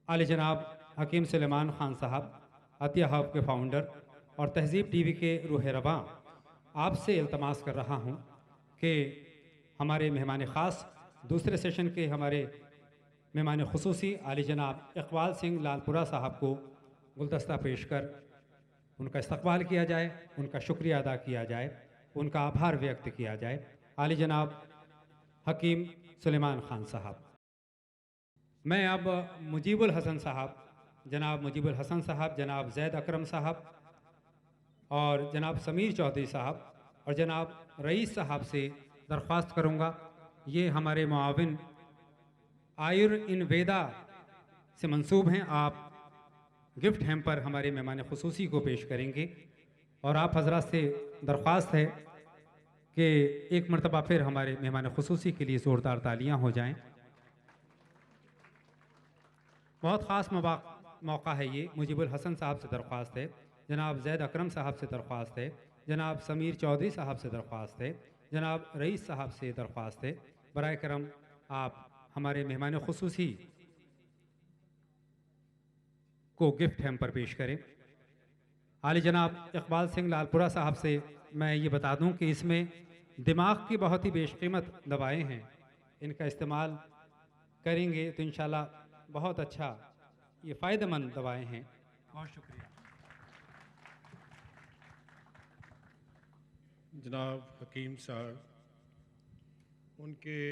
आले जनाब हकीम सुलेमान ख़ान साहब, अतिया हब के फाउंडर और तहज़ीब टीवी के रूह रवां, आपसे इल्तमास कर रहा हूं कि हमारे मेहमान ख़ास दूसरे सेशन के हमारे मेहमान ख़ुसूसी आले जनाब इकबाल सिंह लालपुरा साहब को गुलदस्ता पेश कर उनका इस्तकबाल किया जाए, उनका शुक्रिया अदा किया जाए, उनका आभार व्यक्त किया जाए। आले जनाब हकीम सुलेमान ख़ान साहब। मैं अब मुजीबुल हसन साहब, जनाब मुजीबुल हसन साहब, जनाब जैद अकरम साहब और जनाब समीर चौधरी साहब और जनाब रईस साहब से दरख्वास्त करूँगा, ये हमारे मुआविन आयुर इन वेदा से मंसूब हैं। आप गिफ्ट हैम्पर हमारे मेहमान ख़ुसूसी को पेश करेंगे और आप हजरात से दरख्वास्त है कि एक मरतबा फिर हमारे मेहमान ख़ुसूसी के लिए ज़ोरदार तालियां हो जाएं। बहुत ख़ास मौका है ये। मुजीबुल हसन साहब से दरख्वास्त है, जनाब जैद अकरम साहब से दरख्वास्त है, जनाब समीर चौधरी साहब से दरख्वास्त है, जनाब रईस साहब से दरख्वास्त है, बराए करम आप हमारे मेहमान ख़ुसूसी को गिफ्ट हैम्पर पेश करें। आले जनाब इकबाल सिंह लालपुरा साहब से मैं ये बता दूं कि इसमें दिमाग की बहुत ही बेशकीमत दवाएं हैं, इनका इस्तेमाल करेंगे तो इंशाल्लाह बहुत अच्छा, ये फ़ायदेमंद दवाएं हैं। बहुत शुक्रिया। जनाब हकीम साहब, उनके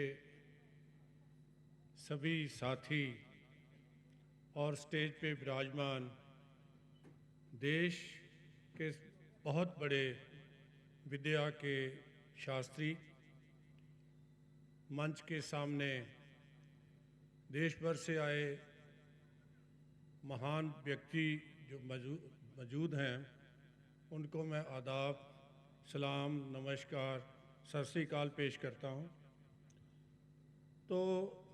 सभी साथी और स्टेज पे विराजमान देश के बहुत बड़े विद्या के शास्त्री, मंच के सामने देश भर से आए महान व्यक्ति जो मौजूद हैं, उनको मैं आदाब, सलाम, नमस्कार, सत श्री अकाल पेश करता हूँ। तो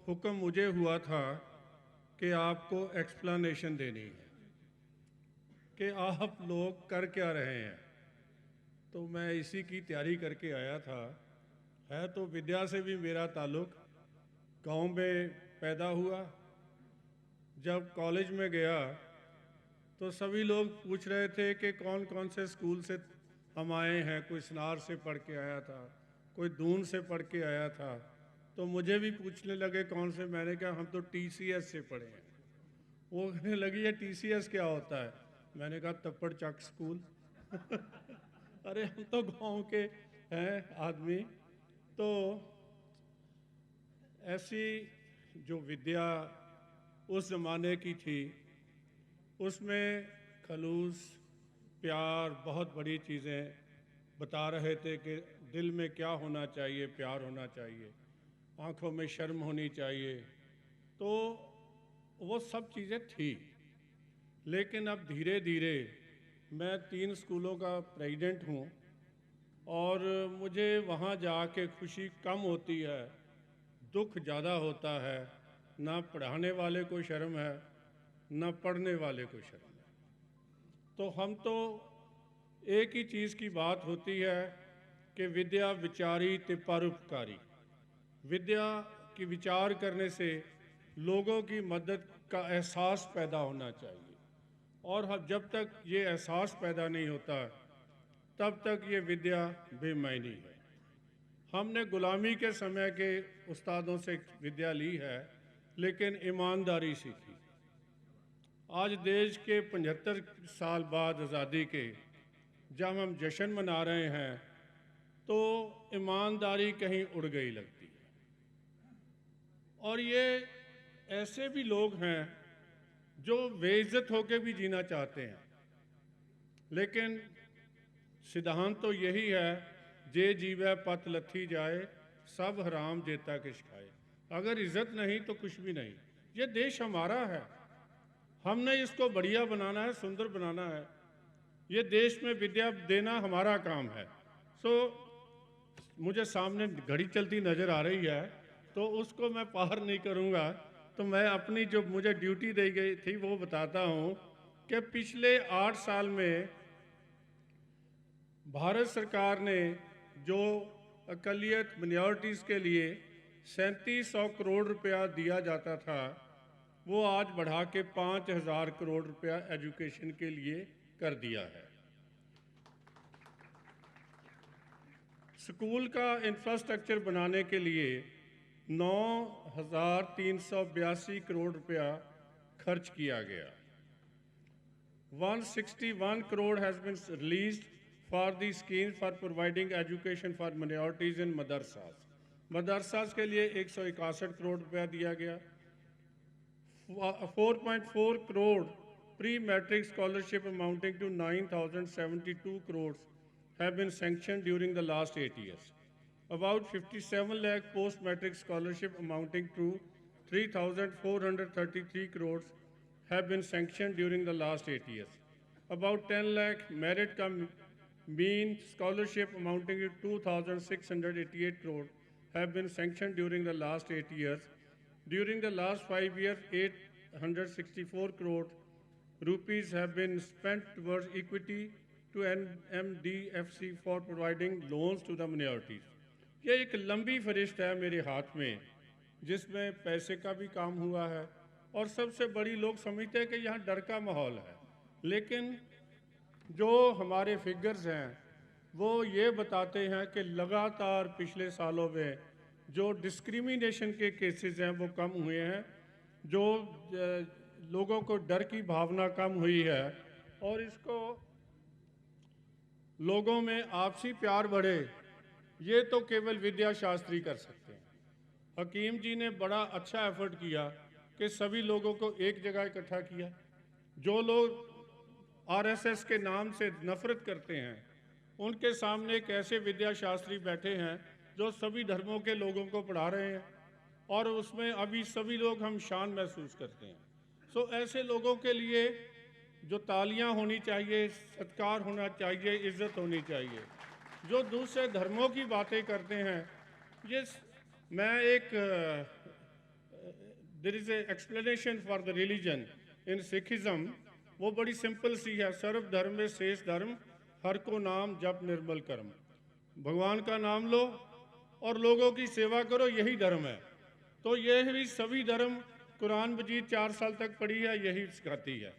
हुक्म मुझे हुआ था कि आपको एक्सप्लेनेशन देनी है कि आप लोग कर क्या रहे हैं, तो मैं इसी की तैयारी करके आया था। है तो विद्या से भी मेरा ताल्लुक़ गांव में पैदा हुआ। जब कॉलेज में गया तो सभी लोग पूछ रहे थे कि कौन कौन से स्कूल से हम आए हैं। कोई सनार से पढ़ के आया था, कोई दून से पढ़ के आया था, तो मुझे भी पूछने लगे कौन से। मैंने कहा हम तो TCS से पढ़े हैं। वो कहने लगी ये TCS क्या होता है। मैंने कहा तप्पड़ चक स्कूल। अरे हम तो गांव के हैं आदमी। तो ऐसी जो विद्या उस ज़माने की थी, उसमें खलूस, प्यार, बहुत बड़ी चीज़ें बता रहे थे कि दिल में क्या होना चाहिए, प्यार होना चाहिए, आँखों में शर्म होनी चाहिए। तो वो सब चीज़ें थी। लेकिन अब धीरे धीरे मैं 3 स्कूलों का प्रेसिडेंट हूँ और मुझे वहाँ जाके खुशी कम होती है, दुख ज़्यादा होता है। ना पढ़ाने वाले को शर्म है, ना पढ़ने वाले को शर्म है। तो हम तो एक ही चीज़ की बात होती है कि विद्या विचारी ते परोपकारी। विद्या की विचार करने से लोगों की मदद का एहसास पैदा होना चाहिए, और जब तक ये एहसास पैदा नहीं होता तब तक ये विद्या बेमायनी है। हमने गुलामी के समय के उस्तादों से विद्या ली है, लेकिन ईमानदारी सीखी। आज देश के 75 साल बाद आज़ादी के जब हम जश्न मना रहे हैं तो ईमानदारी कहीं उड़ गई लगती है। और ये ऐसे भी लोग हैं जो बेइज्जत होकर भी जीना चाहते हैं, लेकिन सिद्धांत तो यही है, जे जीवै पत लथी जाए, सब हराम जेता किश खाए। अगर इज्जत नहीं तो कुछ भी नहीं। ये देश हमारा है, हमने इसको बढ़िया बनाना है, सुंदर बनाना है। ये देश में विद्या देना हमारा काम है। मुझे सामने घड़ी चलती नज़र आ रही है, तो उसको मैं पार नहीं करूँगा। तो मैं अपनी जो मुझे ड्यूटी दी गई थी वो बताता हूँ कि पिछले 8 साल में भारत सरकार ने जो अक़लियत मिनॉरिटीज़ के लिए 3700 करोड़ रुपया दिया जाता था, वो आज बढ़ा के 5000 करोड़ रुपया एजुकेशन के लिए कर दिया है। स्कूल का इंफ्रास्ट्रक्चर बनाने के लिए 9382 करोड़ रुपया खर्च किया गया। 161 crore has been released for the scheme for providing education for minorities in madrasas. मदरसास के लिए 161 करोड़ रुपया दिया गया। 4.4 crore pre-matric scholarship amounting to 9,072 crores have been sanctioned during the last 8 years. About 57 lakh post-matric scholarship amounting to 3,433 crores have been sanctioned during the last 8 years. About 10 lakh merit mean scholarship amounting to 2,688 crores have been sanctioned during the last 8 years. During the last 5 years, 864 crore rupees have been spent towards equity to NMDFC for providing loans to the minorities. ये एक लंबी फहरिस्त है मेरे हाथ में, जिसमें पैसे का भी काम हुआ है और सबसे बड़ी लोग समझते हैं कि यहाँ डर का माहौल है, लेकिन जो हमारे फिगर्स हैं वो ये बताते हैं कि लगातार पिछले सालों में जो डिस्क्रिमिनेशन के केसेस हैं वो कम हुए हैं, जो लोगों को डर की भावना कम हुई है और इसको लोगों में आपसी प्यार बढ़े, ये तो केवल विद्या शास्त्री कर सकते हैं। हकीम जी ने बड़ा अच्छा एफर्ट किया कि सभी लोगों को एक जगह इकट्ठा किया। जो लोग आरएसएस के नाम से नफरत करते हैं, उनके सामने एक ऐसे विद्या शास्त्री बैठे हैं जो सभी धर्मों के लोगों को पढ़ा रहे हैं और उसमें अभी सभी लोग हम शान महसूस करते हैं। सो ऐसे लोगों के लिए जो तालियां होनी चाहिए, सत्कार होना चाहिए, इज्जत होनी चाहिए। जो दूसरे धर्मों की बातें करते हैं, ये मैं एक there is a explanation for the religion in Sikhism, वो बड़ी सिंपल सी है। सर्व धर्म में शेष धर्म, हर को नाम जप निर्मल कर्म। भगवान का नाम लो और लोगों की सेवा करो, यही धर्म है। तो यह भी सभी धर्म, कुरान मजीद 4 साल तक पढ़ी है, यही सिखाती है।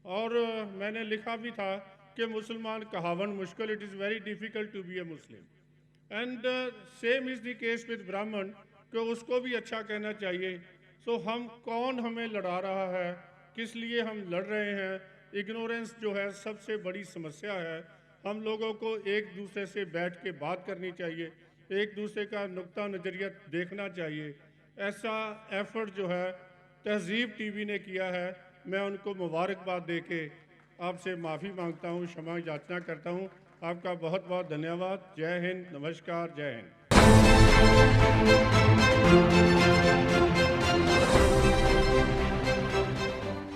और मैंने लिखा भी था कि मुसलमान कहावन मुश्किल, it is very difficult to be a Muslim. And same is the case with Brahmin, कि उसको भी अच्छा कहना चाहिए। सो हम कौन हमें लड़ा रहा है, किस लिए हम लड़ रहे हैं, इग्नोरेंस जो है सबसे बड़ी समस्या है। हम लोगों को एक दूसरे से बैठ के बात करनी चाहिए, एक दूसरे का नुक्ता नज़रिया देखना चाहिए। ऐसा एफर्ट जो है तहज़ीब टीवी ने किया है, मैं उनको मुबारकबाद दे के आपसे माफ़ी मांगता हूँ, क्षमा याचना करता हूँ। आपका बहुत बहुत धन्यवाद। जय हिंद, नमस्कार, जय हिंद।